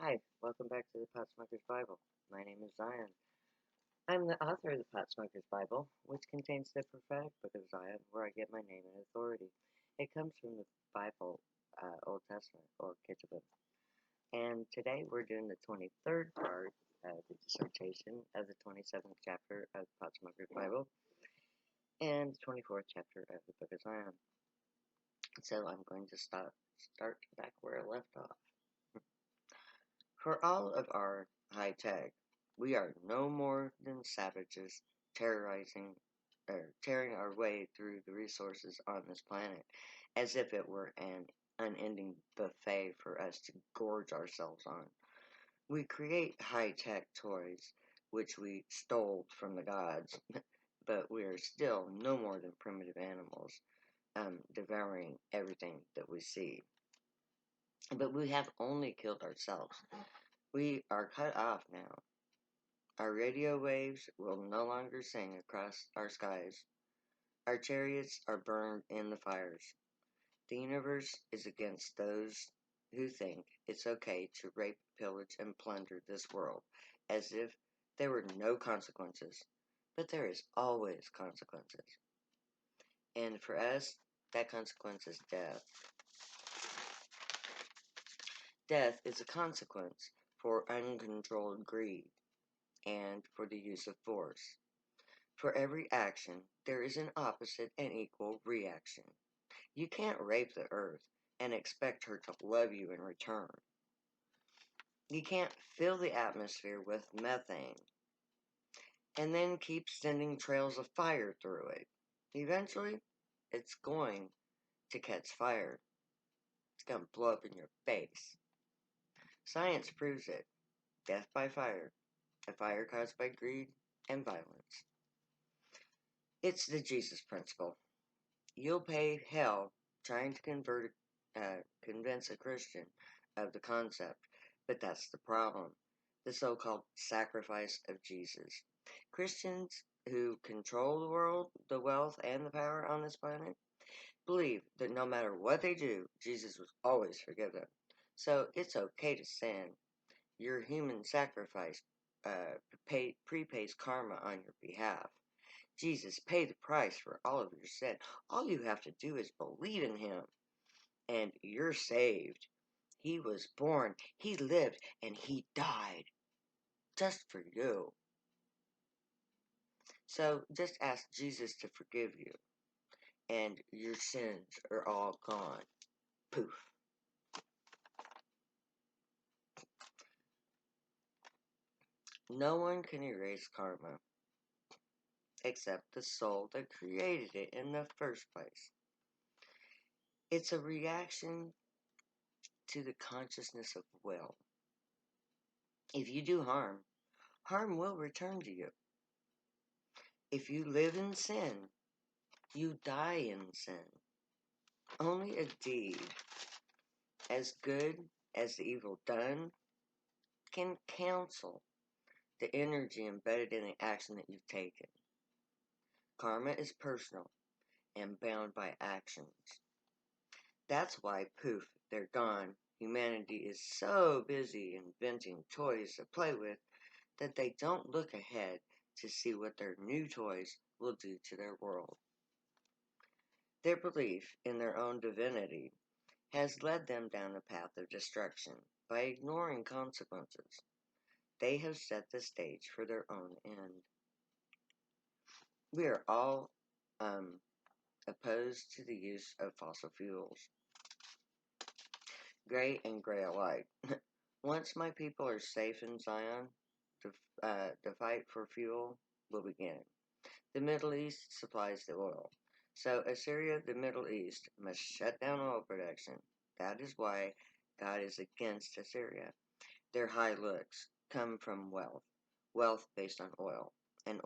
Hi, welcome back to the Pot Smoker's Bible. My name is Zion. I'm the author of the Pot Smoker's Bible, which contains the prophetic book of Zion, where I get my name and authority. It comes from the Bible, Old Testament, or Ketubim. And today we're doing the 23rd part of the dissertation of the 27th chapter of the Pot Smoker's Bible and the 24th chapter of the book of Zion. So I'm going to start back where I left off. For all of our high tech, we are no more than savages tearing our way through the resources on this planet as if it were an unending buffet for us to gorge ourselves on. We create high tech toys which we stole from the gods, but we are still no more than primitive animals, devouring everything that we see. But we have only killed ourselves. We are cut off now. Our radio waves will no longer sing across our skies. Our chariots are burned in the fires. The universe is against those who think it's okay to rape, pillage, and plunder this world as if there were no consequences. But there is always consequences. And for us, that consequence is death. Death is a consequence for uncontrolled greed and for the use of force. For every action, there is an opposite and equal reaction. You can't rape the earth and expect her to love you in return. You can't fill the atmosphere with methane and then keep sending trails of fire through it. Eventually, it's going to catch fire. It's going to blow up in your face. Science proves it. Death by fire. A fire caused by greed and violence. It's the Jesus principle. You'll pay hell trying to convince a Christian of the concept, but that's the problem. The so-called sacrifice of Jesus. Christians who control the world, the wealth, and the power on this planet believe that no matter what they do, Jesus will always forgive them. So it's okay to sin. Your human sacrifice prepays karma on your behalf. Jesus paid the price for all of your sin. All you have to do is believe in him, and you're saved. He was born, he lived, and he died just for you. So just ask Jesus to forgive you, and your sins are all gone. Poof. No one can erase karma except the soul that created it in the first place. It's a reaction to the consciousness of will. If you do harm, harm will return to you. If you live in sin, you die in sin. Only a deed as good as the evil done can cancel the energy embedded in the action that you've taken. Karma is personal and bound by actions. That's why, poof, they're gone. Humanity is so busy inventing toys to play with that they don't look ahead to see what their new toys will do to their world. Their belief in their own divinity has led them down a path of destruction by ignoring consequences. They have set the stage for their own end. We are all opposed to the use of fossil fuels, gray and gray alike. Once my people are safe in Zion, the fight for fuel will begin. The Middle East supplies the oil. So Assyria, the Middle East, must shut down oil production. That is why God is against Assyria. Their high looks come from wealth based on oil. And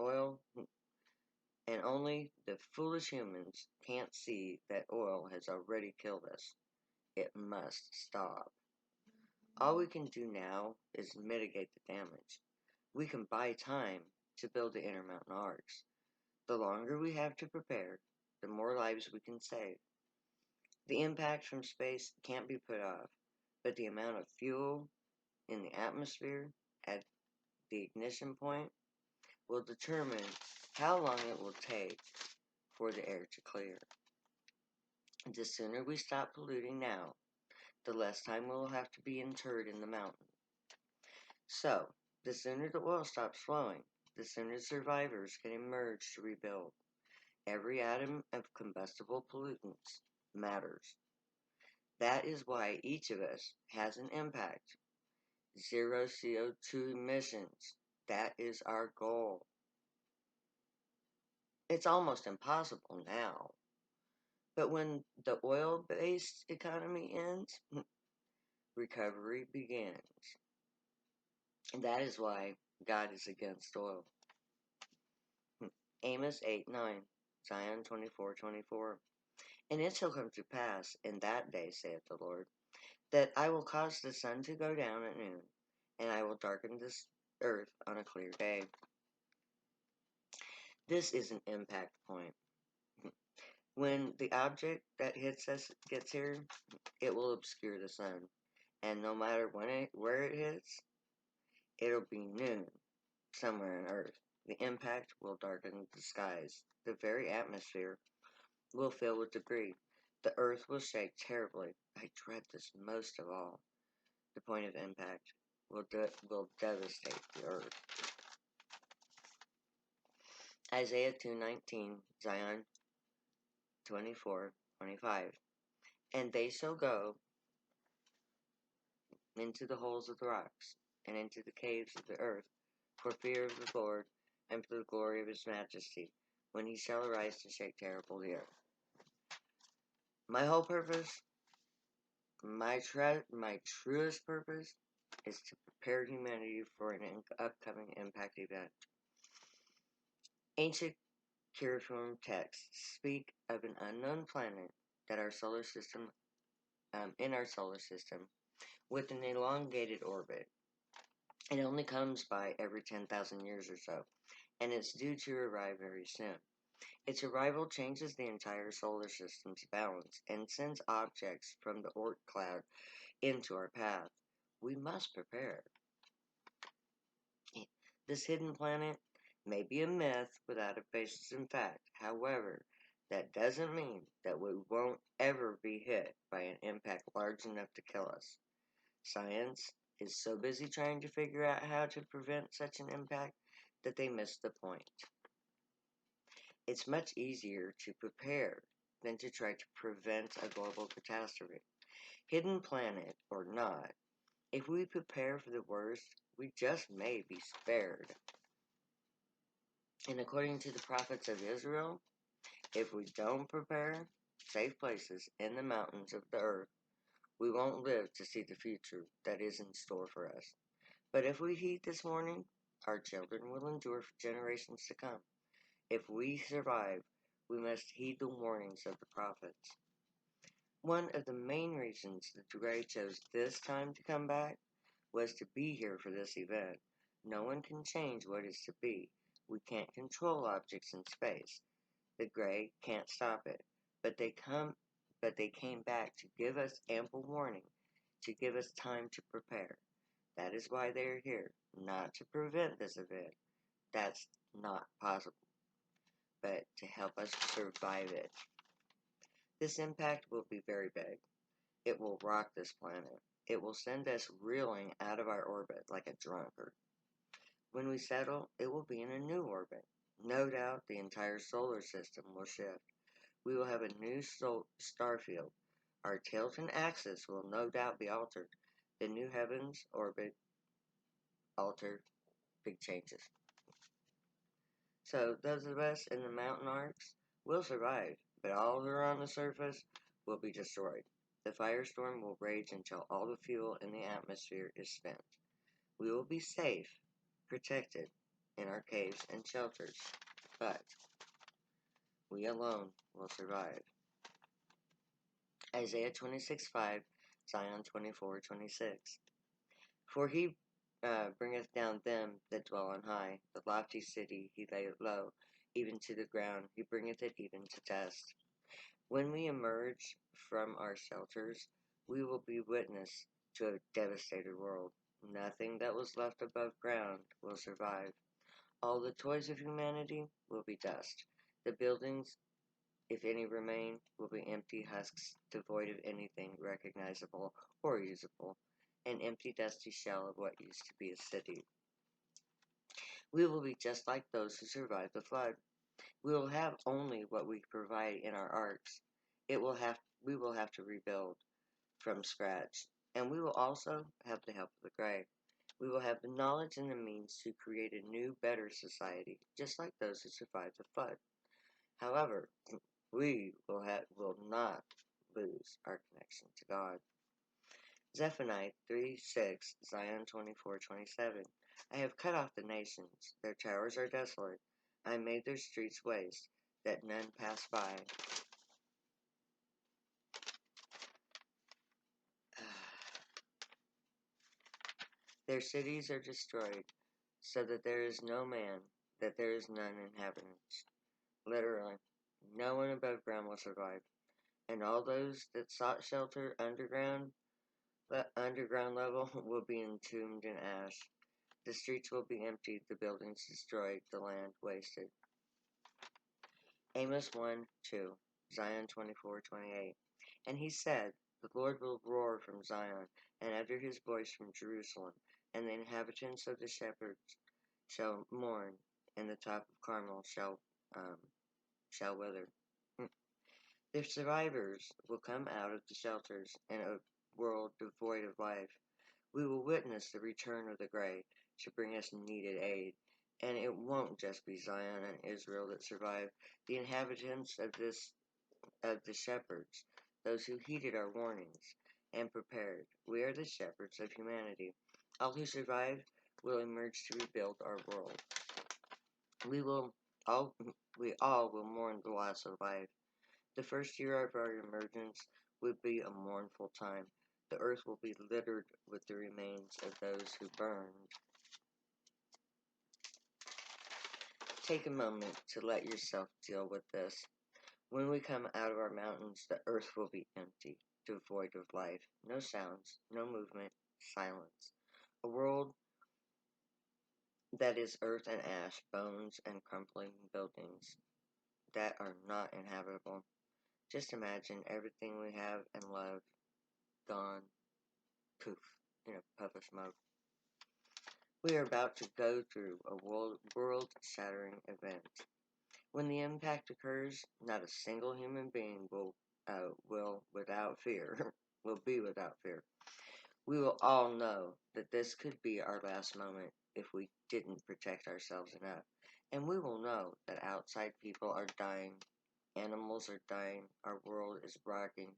only the foolish humans can't see that oil has already killed us. It must stop. All we can do now is mitigate the damage. We can buy time to build the Intermountain Arcs. The longer we have to prepare, the more lives we can save. The impact from space can't be put off, but the amount of fuel in the atmosphere at the ignition point will determine how long it will take for the air to clear. The sooner we stop polluting now, the less time will have to be interred in the mountain. So, the sooner the oil stops flowing, the sooner survivors can emerge to rebuild. Every atom of combustible pollutants matters. That is why each of us has an impact. Zero CO2 emissions. That is our goal. It's almost impossible now. But when the oil based economy ends, recovery begins. And that is why God is against oil. Amos 8:9, Zion 24:24. And it shall come to pass in that day, saith the Lord, that I will cause the sun to go down at noon, and I will darken this earth on a clear day. This is an impact point. When the object that hits us gets here, it will obscure the sun. And no matter where it hits, it'll be noon somewhere on Earth. The impact will darken the skies. The very atmosphere will fill with debris. The Earth will shake terribly. I dread this most of all. The point of impact will devastate the Earth. Isaiah 2:19, Zion 24:25. And they shall go into the holes of the rocks, and into the caves of the earth, for fear of the Lord, and for the glory of his majesty, when he shall arise to shake terribly the earth. My whole purpose, my truest purpose, is to prepare humanity for an upcoming impact event. Ancient cuneiform texts speak of an unknown planet that our solar system, in our solar system, with an elongated orbit. It only comes by every 10,000 years or so, and it's due to arrive very soon. Its arrival changes the entire solar system's balance and sends objects from the Oort cloud into our path. We must prepare. This hidden planet may be a myth without a basis in fact. However, that doesn't mean that we won't ever be hit by an impact large enough to kill us. Science is so busy trying to figure out how to prevent such an impact that they miss the point. It's much easier to prepare than to try to prevent a global catastrophe. Hidden planet or not, if we prepare for the worst, we just may be spared. And according to the prophets of Israel, if we don't prepare safe places in the mountains of the earth, we won't live to see the future that is in store for us. But if we heed this warning, our children will endure for generations to come. If we survive, we must heed the warnings of the prophets. One of the main reasons the Gray chose this time to come back was to be here for this event. No one can change what is to be. We can't control objects in space. The Gray can't stop it. But they came back to give us ample warning, to give us time to prepare. That is why they are here, not to prevent this event. That's not possible, but to help us survive it. This impact will be very big. It will rock this planet. It will send us reeling out of our orbit like a drunkard. When we settle, it will be in a new orbit. No doubt the entire solar system will shift. We will have a new star field. Our Tilton axis will no doubt be altered. The new heavens orbit alter big changes. So those of us in the mountain arcs will survive, but all who are on the surface will be destroyed. The firestorm will rage until all the fuel in the atmosphere is spent. We will be safe, protected in our caves and shelters, but we alone will survive. Isaiah 26:5, Zion 24:26. For he bringeth down them that dwell on high, the lofty city he layeth low, even to the ground, he bringeth it even to dust. When we emerge from our shelters, we will be witness to a devastated world. Nothing that was left above ground will survive. All the toys of humanity will be dust. The buildings, if any remain, will be empty husks devoid of anything recognizable or usable, an empty, dusty shell of what used to be a city. We will be just like those who survived the flood. We will have only what we provide in our arks. It will have we will have to rebuild from scratch, and we will also have the help of the Grey. We will have the knowledge and the means to create a new, better society, just like those who survived the flood. However, we will not lose our connection to God. Zephaniah 3:6, Zion 24:27. I have cut off the nations; their towers are desolate. I made their streets waste, that none pass by. Their cities are destroyed, so that there is no man, that there is none inhabitants. Literally, no one above ground will survive, and all those that sought shelter underground, the underground level, will be entombed in ash. The streets will be emptied, the buildings destroyed, the land wasted. Amos 1:2, Zion 24:28. And he said, the Lord will roar from Zion, and utter his voice from Jerusalem, and the inhabitants of the shepherds shall mourn, and the top of Carmel um, shall wither. The survivors will come out of the shelters in a world devoid of life. We will witness the return of the Grey to bring us needed aid. And it won't just be Zion and Israel that survive. The inhabitants of the shepherds, those who heeded our warnings and prepared. We are the shepherds of humanity. All who survive will emerge to rebuild our world. We will all we all will mourn the loss of life. The first year of our emergence would be a mournful time. The earth will be littered with the remains of those who burned. Take a moment to let yourself deal with this. When we come out of our mountains, the earth will be empty, devoid of life. No sounds, no movement, silence. A world that is earth and ash, bones and crumbling buildings that are not inhabitable. Just imagine everything we have and love gone, poof, in a puff of smoke. We are about to go through a world-shattering event. When the impact occurs, not a single human being will without fear will be without fear. We will all know that this could be our last moment if we didn't protect ourselves enough. And we will know that outside people are dying, animals are dying, our world is rocking.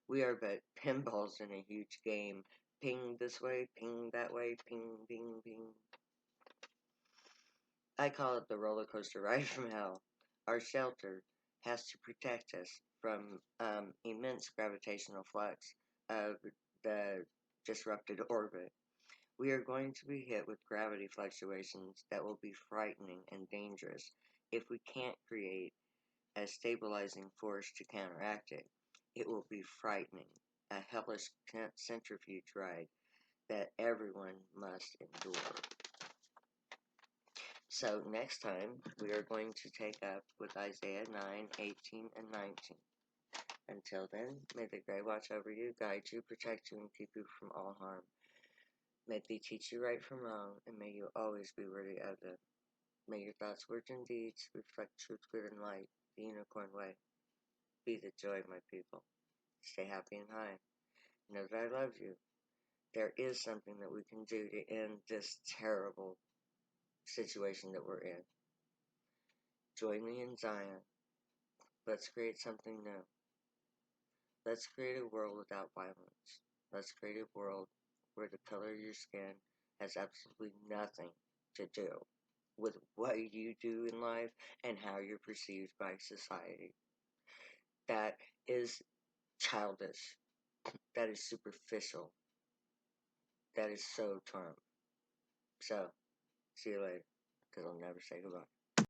We are but pinballs in a huge game. Ping this way, ping that way, ping, ping, ping. I call it the roller coaster ride from hell. Our shelter has to protect us from immense gravitational flux of the disrupted orbit. We are going to be hit with gravity fluctuations that will be frightening and dangerous if we can't create a stabilizing force to counteract it. It will be frightening, a hellish centrifuge ride that everyone must endure. So next time we are going to take up with Isaiah 9:18 and 19. Until then, may the Grey watch over you, guide you, protect you, and keep you from all harm. May they teach you right from wrong, and may you always be worthy of them. May your thoughts, words, and deeds reflect truth, good, and light, the unicorn way. Be the joy, my people. Stay happy and high. Know that I love you. There is something that we can do to end this terrible situation that we're in. Join me in Zion. Let's create something new. Let's create a world without violence. Let's create a world where the color of your skin has absolutely nothing to do with what you do in life and how you're perceived by society. That is childish. That is superficial. That is so Trump. So, see you later, because I'll never say goodbye.